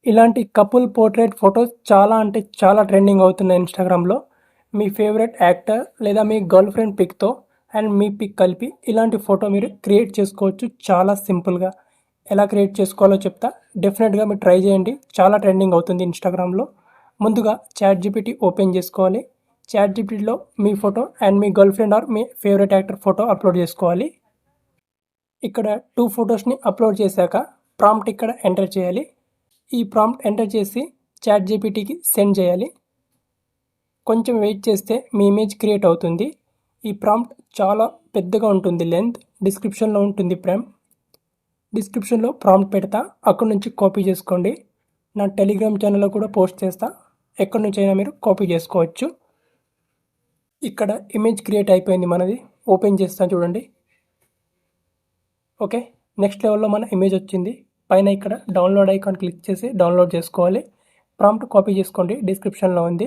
ఇలాంటి couple portrait photos చాలా అంటే చాలా ట్రెండింగ్ అవుతున్నాయి ఇన్‌స్టాగ్రామ్‌లో. మీ ఫేవరెట్ యాక్టర్ లేదా మీ గర్ల్ ఫ్రెండ్ పిక్‌తో అండ్ మీ పిక్ కలిపి ఇలాంటి ఫోటో మీరు క్రియేట్ చేసుకోవచ్చు చాలా సింపుల్‌గా. ఎలా క్రియేట్ చేసుకోవాలో చెప్తా. డెఫినెట్‌గా మీరు ట్రై చేయండి. చాలా ట్రెండింగ్ అవుతుంది ఇన్‌స్టాగ్రామ్‌లో. ముందుగా చాట్‌జీపీటీ ఓపెన్ చేసుకోవాలి. చాట్‌జీపీటీలో మీ ఫోటో అండ్ మీ గర్ల్ ఫ్రెండ్ ఆర్ మీ ఫేవరెట్ యాక్టర్ ఫోటో అప్లోడ్ చేసుకోవాలి. ఇక్కడ 2 ఫోటోస్‌ని అప్లోడ్ చేశాక ప్రాంప్ట్ ఇక్కడ ఎంటర్ చేయాలి. ఈ ప్రాంప్ట్ ఎంటర్ చేసి చాట్‌జీపీటీకి సెండ్ చేయాలి. కొంచెం వెయిట్ చేస్తే మీ ఇమేజ్ క్రియేట్ అవుతుంది. ఈ ప్రాంప్ట్ చాలా పెద్దగా ఉంటుంది లెంత్. డిస్క్రిప్షన్‌లో ఉంటుంది డిస్క్రిప్షన్‌లో ప్రాంప్ట్ పెడతా. అక్కడి నుంచి కాపీ చేసుకోండి. నా టెలిగ్రామ్ ఛానల్‌లో కూడా పోస్ట్ చేస్తా. ఎక్కడి నుంచైనా మీరు కాపీ చేసుకోవచ్చు. ఇక్కడ ఇమేజ్ క్రియేట్ అయిపోయింది మనది. ఓపెన్ చేస్తాను చూడండి. ఓకే. నెక్స్ట్ లెవెల్‌లో మన ఇమేజ్ వచ్చింది. పైన ఇక్కడ డౌన్లోడ్ ఐకాన్ క్లిక్ చేసి డౌన్లోడ్ చేసుకోవాలి. ప్రాంప్ట్ కాపీ చేసుకోండి. డిస్క్రిప్షన్‌లో ఉంది.